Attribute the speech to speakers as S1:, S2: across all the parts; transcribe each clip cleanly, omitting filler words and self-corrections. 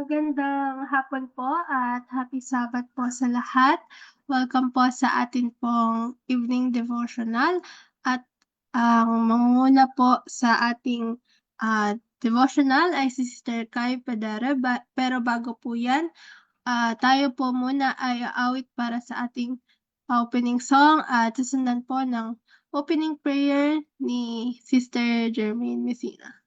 S1: Magandang hapon po at happy Sabbath po sa lahat. Welcome po sa atin pong evening devotional at ang mangunguna po sa ating devotional ay si Sister Kai Padere. Pero bago po yan, tayo po muna ay aawit para sa ating opening song at susundan po ng opening prayer ni Sister Jermaine Messina.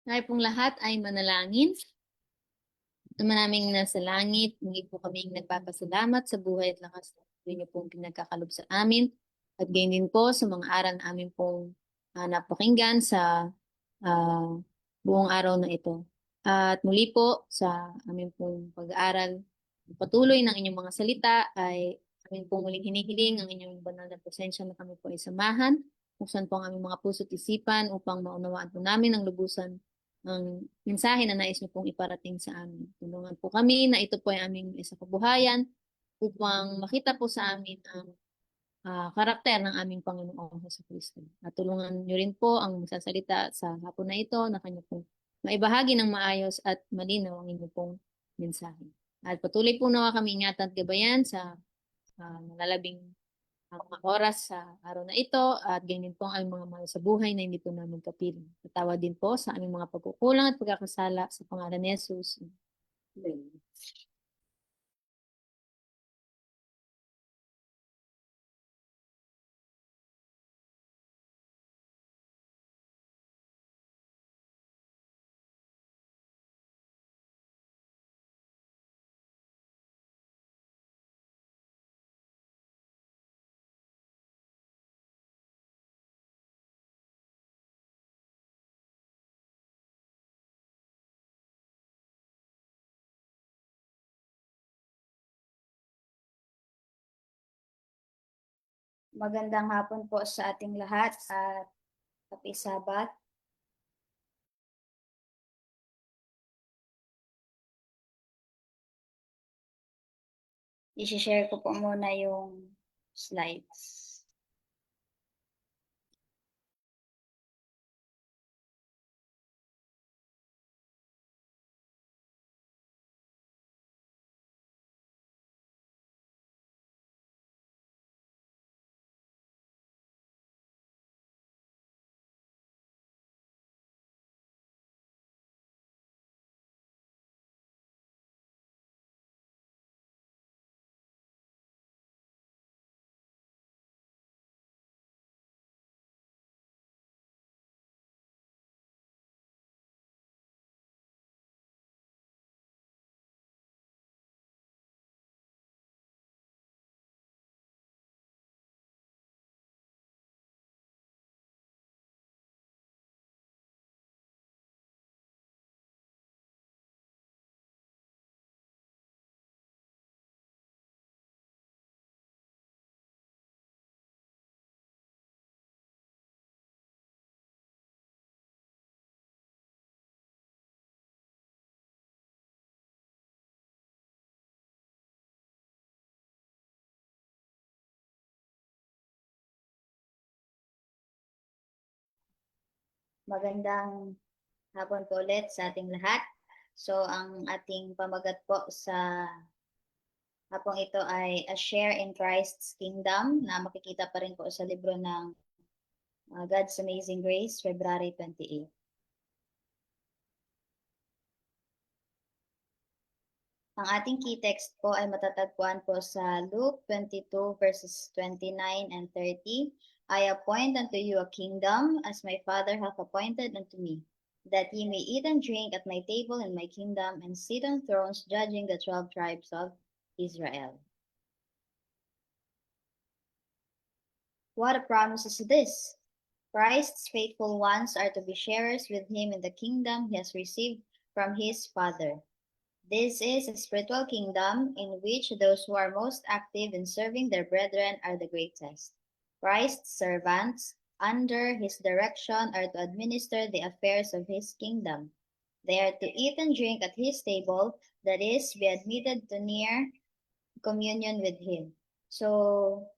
S2: Tayo pong lahat ay manalangin. Ama naming nasa langit, muli po kaming nagpapasalamat sa buhay at lakas na niyo pong pinagkakalob sa amin. At gayon din po sa mga aral na amin pong napakinggan sa buong araw na ito. At muli po sa amin pong pag-aaral, patuloy ng inyong mga salita ay amin pong muling hinihiling ang inyong banal na presensya na kami po ay samahan. Buksan po ang aming mga puso't isipan upang maunawaan po namin ang lubusan ang mensahe na nais niyo pong iparating sa amin. Tulungan po kami na ito po ay aming isa kabuhayan upang makita po sa amin ang karakter ng aming Panginoong Jesucristo. At tulungan niyo rin po ang magsasalita sa hapon na ito na kanya pong maibahagi ng maayos at malinaw ang inyong pong mensahe. At patuloy po nawa kami ingatan at gabayan sa nalalabing mga oras sa araw na ito at ganyan po ang mga mahal sa buhay na hindi po namin kapiling. Patawad din po sa aming mga pagkukulang at pagkakasala sa pangalan ni Jesus. Amen.
S3: Magandang hapon po sa ating lahat at happy Sabbath. I-share ko po muna yung slides. Magandang hapon po ulit sa ating lahat. So, ang ating pamagat po sa hapong ito ay A Share in Christ's Kingdom na makikita pa rin po sa libro ng God's Amazing Grace, February 28. Ang ating key text po ay matatagpuan po sa Luke 22 verses 29 and 30. I appoint unto you a kingdom as my Father hath appointed unto me, that ye may eat and drink at my table in my kingdom and sit on thrones judging the 12 tribes of Israel. What a promise is this! Christ's faithful ones are to be sharers with him in the kingdom he has received from his Father. This is a spiritual kingdom in which those who are most active in serving their brethren are the greatest. Christ's servants, under his direction, are to administer the affairs of his kingdom. They are to eat and drink at his table, that is, be admitted to near communion with him. So,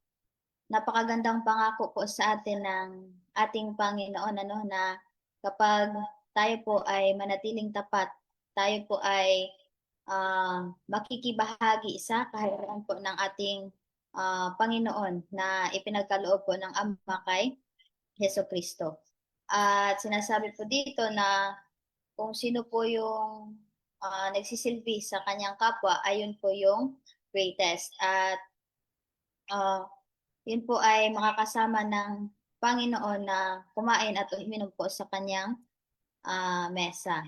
S3: napakagandang pangako po sa atin ng ating Panginoon na kapag tayo po ay manatiling tapat, tayo po ay makikibahagi sa kaharian po ng ating Panginoon na ipinagkaloob po ng Ama kay Hesukristo. At sinasabi po dito na kung sino po yung nagsisilbi sa kanyang kapwa, ayun po yung greatest. At yun po ay makakasama ng Panginoon na kumain at uminom po sa kanyang mesa.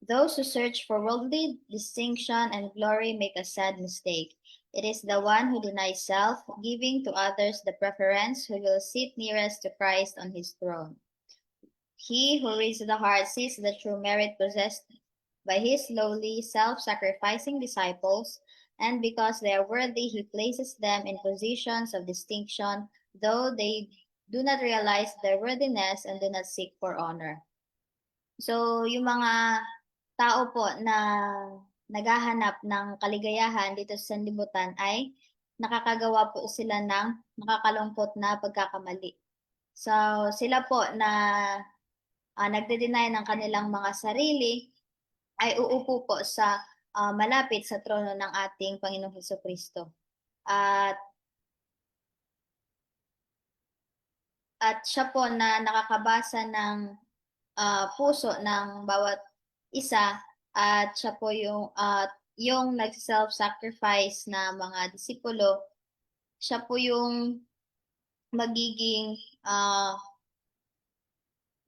S3: Those who search for worldly distinction and glory make a sad mistake. It is the one who denies self, giving to others the preference, who will sit nearest to Christ on his throne. He who reads the heart sees the true merit possessed by his lowly, self-sacrificing disciples, and because they are worthy, he places them in positions of distinction, though they do not realize their worthiness and do not seek for honor. So, yung mga tao po na naghahanap ng kaligayahan dito sa sanlibutan ay nakakagawa po sila ng nakakalungkot na pagkakamali. So, sila po na nagde-deny ng kanilang mga sarili ay uupo po sa malapit sa trono ng ating Panginoong Hesukristo. At siya po na nakakabasa ng puso ng bawat isa at siya po yung nag-self-sacrifice na mga disipulo, siya po yung magiging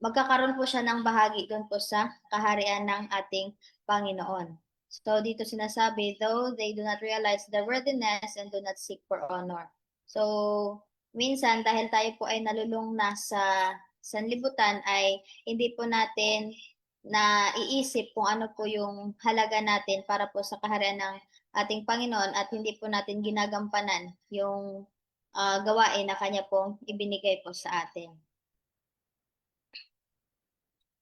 S3: magkakaroon po siya ng bahagi doon po sa kaharian ng ating Panginoon. So dito sinasabi, though they do not realize their worthiness and do not seek for honor. So minsan dahil tayo po ay nalulung na sa sanlibutan ay hindi po natin na iisip kung ano po yung halaga natin para po sa kaharian ng ating Panginoon at hindi po natin ginagampanan yung gawain na Kanya pong ibinigay po sa atin.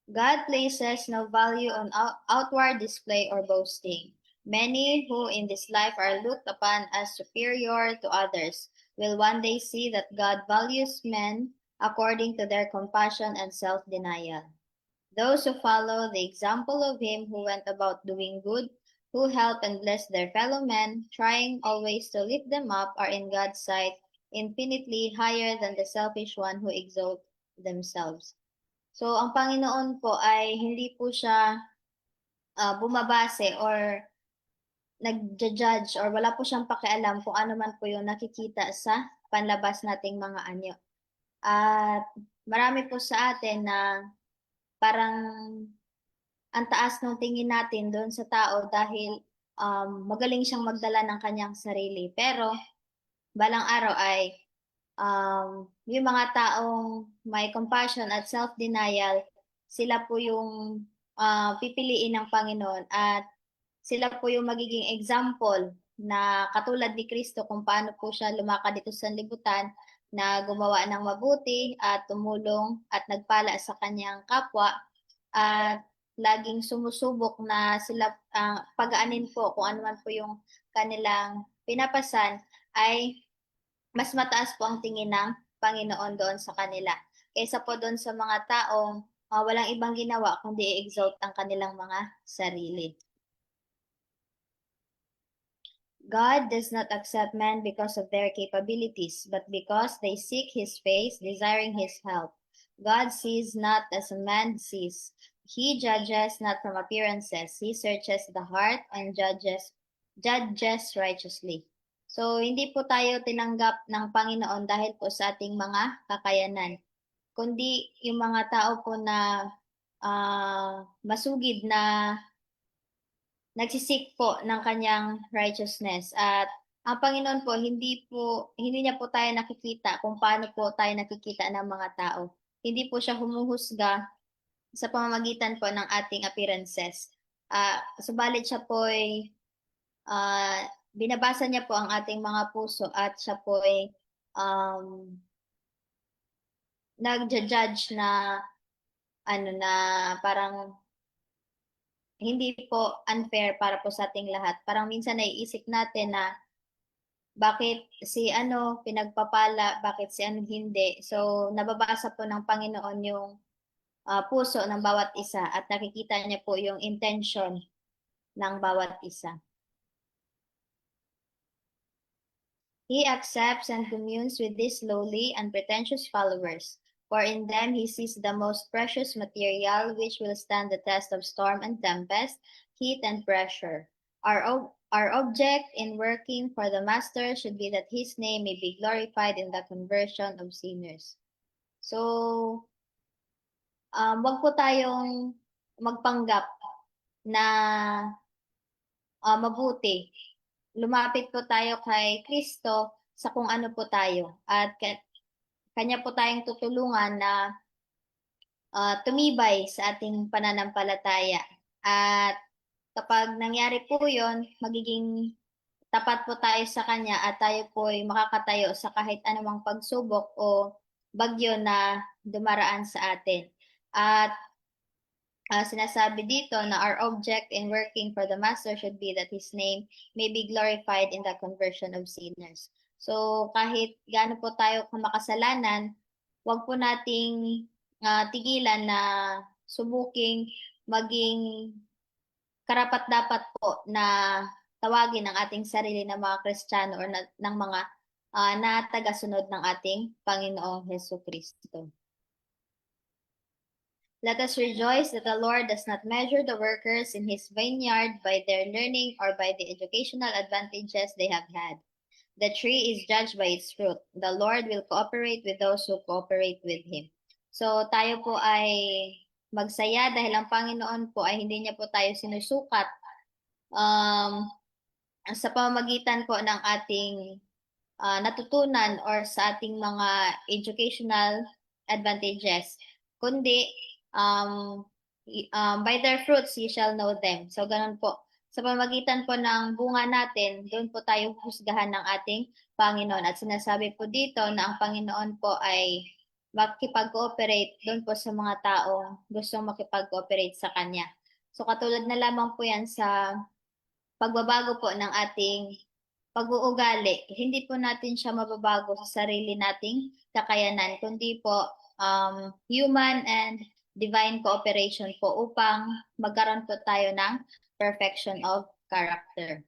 S3: God places no value on outward display or boasting. Many who in this life are looked upon as superior to others will one day see that God values men according to their compassion and self-denial. Those who follow the example of him who went about doing good, who help and bless their fellow men, trying always to lift them up, are in God's sight infinitely higher than the selfish one who exalt themselves. So, ang Panginoon po ay hindi po siya bumabase or nag-judge or wala po siyang pakialam kung ano man po yung nakikita sa panlabas nating mga anyo. At marami po sa atin na parang ang taas ng tingin natin doon sa tao dahil magaling siyang magdala ng kanyang sarili. Pero balang araw ay yung mga taong may compassion at self-denial, sila po yung pipiliin ng Panginoon at sila po yung magiging example na katulad ni Kristo kung paano po siya lumakad dito sa libutan na gumawa ng mabuti at tumulong at nagpala sa kanyang kapwa at laging sumusubok na sila pagaanin po kung ano man po yung kanilang pinapasan ay mas mataas po ang tingin ng Panginoon doon sa kanila. kaysa po doon sa mga taong walang ibang ginawa kundi i-exalt ang kanilang mga sarili. God does not accept men because of their capabilities, but because they seek his face, desiring his help. God sees not as a man sees. He judges not from appearances. He searches the heart and judges righteously. So, hindi po tayo tinanggap ng Panginoon dahil po sa ating mga kakayanan, kundi yung mga tao po na masugid na nagsisik po ng kanyang righteousness. At ang Panginoon po, hindi niya po tayo nakikita kung paano po tayo nakikita ng mga tao. Hindi po siya humuhusga sa pamamagitan po ng ating appearances. Subalit siya po ay binabasa niya po ang ating mga puso at siya po ay nagja-judge na na parang hindi po unfair para po sa ating lahat. Parang minsan naiisip natin na bakit si pinagpapala, bakit si hindi. So, nababasa po ng Panginoon yung puso ng bawat isa at nakikita niya po yung intention ng bawat isa. He accepts and communes with these lowly and pretentious followers, for in them he sees the most precious material which will stand the test of storm and tempest, heat and pressure. Our object in working for the Master should be that his name may be glorified in the conversion of sinners. So, wag po tayong magpanggap na mabuti. Lumapit po tayo kay Kristo sa kung ano po tayo at kanya po tayong tutulungan na tumibay sa ating pananampalataya. At kapag nangyari po yon, magiging tapat po tayo sa Kanya at tayo po ay makakatayo sa kahit anumang pagsubok o bagyo na dumaraan sa atin. At sinasabi dito na our object in working for the Master should be that His name may be glorified in the conversion of sinners. So kahit gaano po tayo kamakasalanan, wag po nating tigilan na subuking maging karapat-dapat po na tawagin ang ating sarili na mga Kristiyano or ng mga na tagasunod ng ating Panginoong Hesukristo. Let us rejoice that the Lord does not measure the workers in his vineyard by their learning or by the educational advantages they have had. The tree is judged by its fruit. The Lord will cooperate with those who cooperate with him. So tayo po ay magsaya dahil ang Panginoon po ay hindi niya po tayo sinusukat sa pamamagitan po ng ating natutunan or sa ating mga educational advantages, kundi by their fruits you shall know them. So ganun po. Sa pamamagitan po ng bunga natin, doon po tayo husgahan ng ating Panginoon. At sinasabi po dito na ang Panginoon po ay makipag-cooperate doon po sa mga taong gustong makipag-cooperate sa Kanya. So katulad na lamang po yan sa pagbabago po ng ating pag-uugali. Hindi po natin siya mababago sa sarili nating kakayanan, kundi po human and divine cooperation po upang magkaroon po tayo ng perfection of character.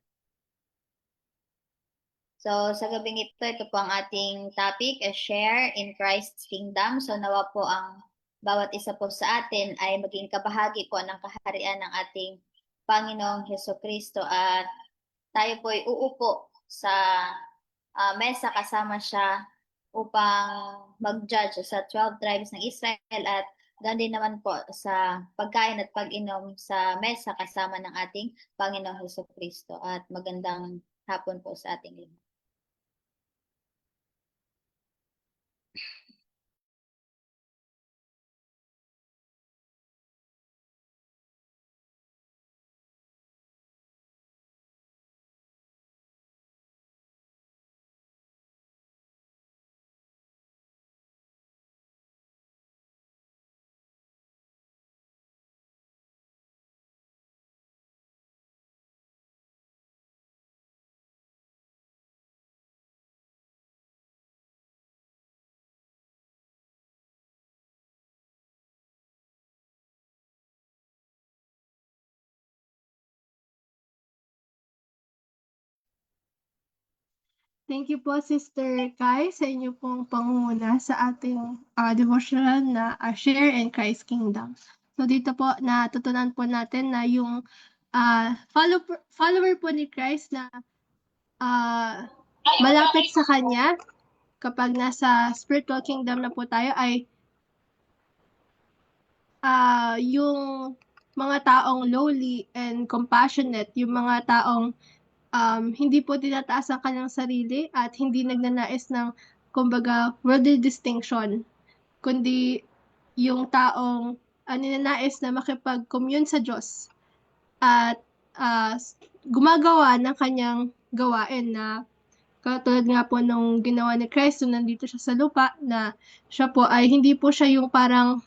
S3: So, sa gabing ito po ang ating topic, a share in Christ's kingdom. So, nawa po ang bawat isa po sa atin ay maging kabahagi po ng kaharian ng ating Panginoong Hesukristo at tayo po ay uupo sa mesa kasama siya upang mag-judge sa 12 tribes ng Israel at ganoon din naman po sa pagkain at pag-inom sa mesa kasama ng ating Panginoong Hesukristo. At magandang hapon po sa ating lahat.
S1: Thank you po, Sister Kai, sa inyo pong pangunguna sa ating devotional na Share in Christ's Kingdom. So dito po, natutunan po natin na yung follower po ni Christ na malapit sa Kanya, kapag nasa spiritual kingdom na po tayo, ay yung mga taong lowly and compassionate, yung mga taong hindi po tinataas ang kanyang sarili at hindi nagnanais ng, kumbaga, worldly distinction, kundi yung taong ninanais na makipag-commune sa Diyos at gumagawa ng kanyang gawain na katulad nga po nung ginawa ni Christ nung nandito siya sa lupa, na siya po ay hindi po siya yung parang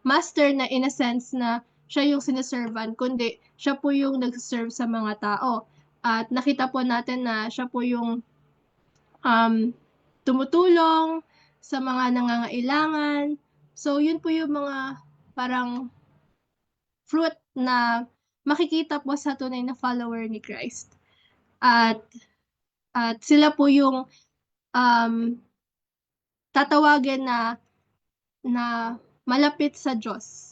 S1: master na in a sense na siya yung sineservan, kundi siya po yung nag-serve sa mga tao. At nakita po natin na siya po yung tumutulong sa mga nangangailangan. So, yun po yung mga parang fruit na makikita po sa tunay na follower ni Christ. At sila po yung tatawagin na malapit sa Diyos.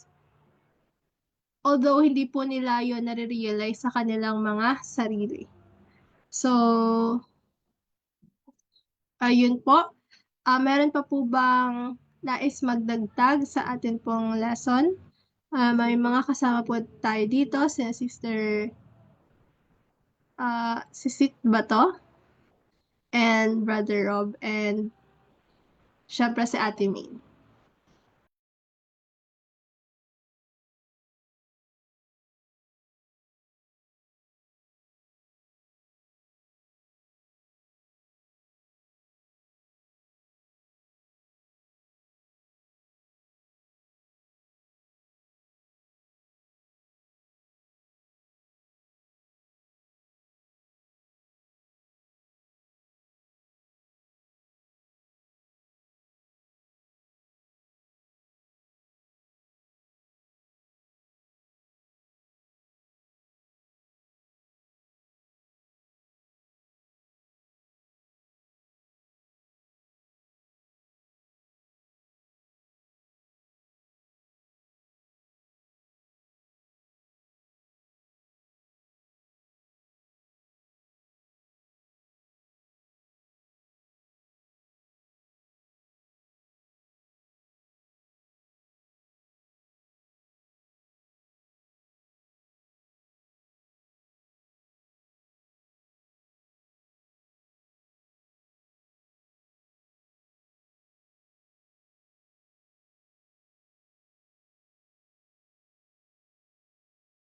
S1: Although hindi po nila yun nare-realize sa kanilang mga sarili. So, ayun po. Meron pa po bang nais magdagdag sa atin pong lesson? May mga kasama po tayo dito, si Sister Sisit Bato, and Brother Rob, and syempre si Ate May.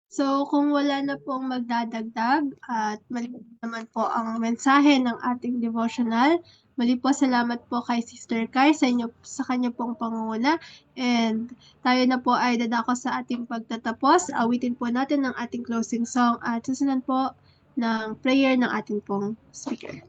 S1: So, kung wala na pong magdadagdag at mali naman po ang mensahe ng ating devotional, muli po salamat po kay Sister Kai sa kanya pong pangunguna, and tayo na po ay dadako sa ating pagtatapos. Awitin po natin ang ating closing song at susunod po ng prayer ng ating pong speaker.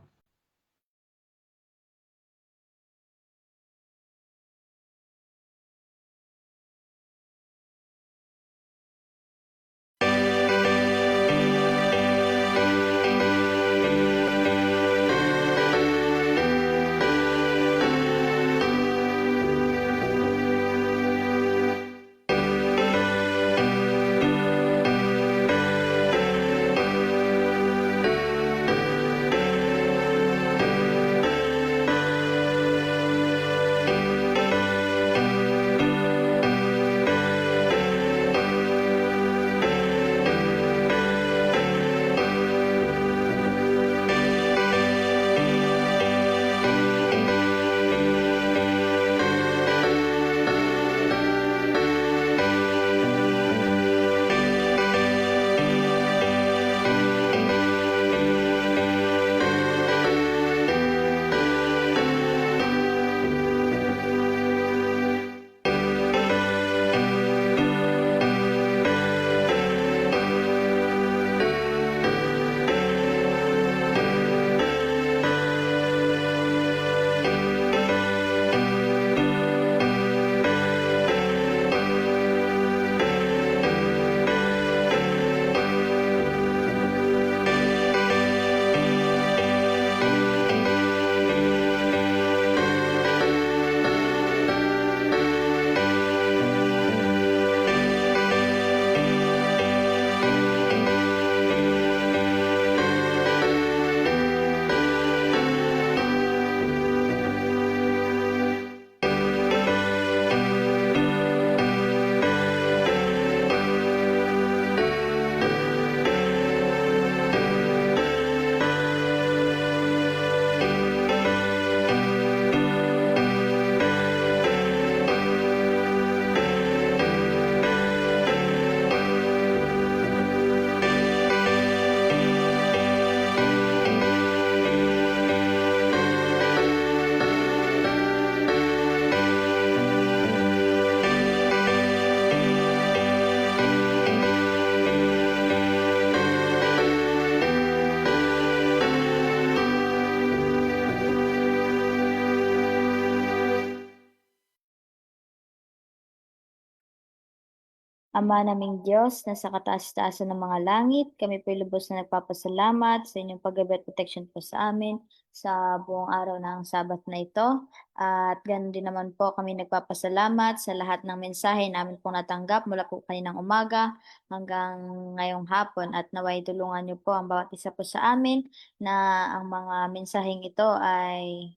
S3: Ama naming Diyos na sa kataas-taasan ng mga langit, kami po lubos na nagpapasalamat sa inyong paggabi at protection po sa amin sa buong araw ng Sabat na ito. At ganoon din naman po kami nagpapasalamat sa lahat ng mensahe namin pong natanggap mula po kaninang umaga hanggang ngayong hapon at naway tulungan niyo po ang bawat isa po sa amin na ang mga mensaheng ito ay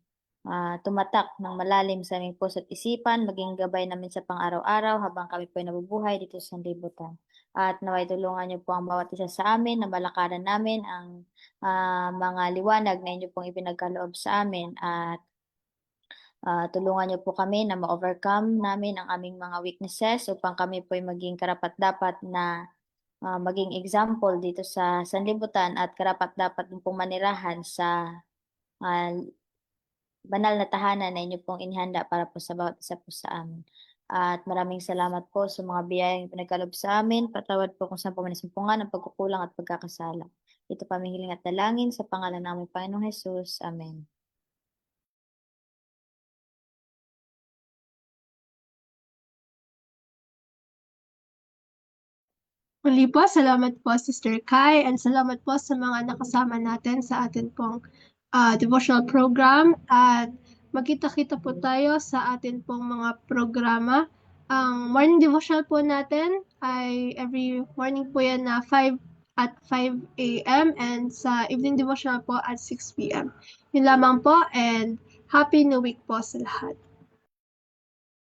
S3: tumatak ng malalim sa aming puso at isipan, maging gabay namin sa pang-araw-araw habang kami po ay nabubuhay dito sa sanlibutan. At naway tulungan niyo po ang bawat isa sa amin na malakaran namin ang mga liwanag na inyo pong ipinagkaloob sa amin at tulungan niyo po kami na ma-overcome namin ang aming mga weaknesses upang kami po ay maging karapat-dapat na maging example dito sa sanlibutan at karapat-dapat din pong manirahan sa ah, banal na tahanan na inyo pong inihanda para po sa bawat isa po sa amin. At maraming salamat po sa mga biyayang pinagkaloob sa amin. Patawad po kung saan po manisumpungan ang pagkukulang at pagkakasala. Ito pa aming hiling at dalangin sa pangalan namin Panginoong Jesus. Amen.
S1: Muli po, salamat po Sister Kai and salamat po sa mga nakasama natin sa atin pong devotional program at magkita-kita po tayo sa atin pong mga programa. Ang morning devotional po natin ay every morning po yan na 5 a.m. and sa evening devotional po at 6 p.m. Yun lamang po and Happy New Week po sa lahat.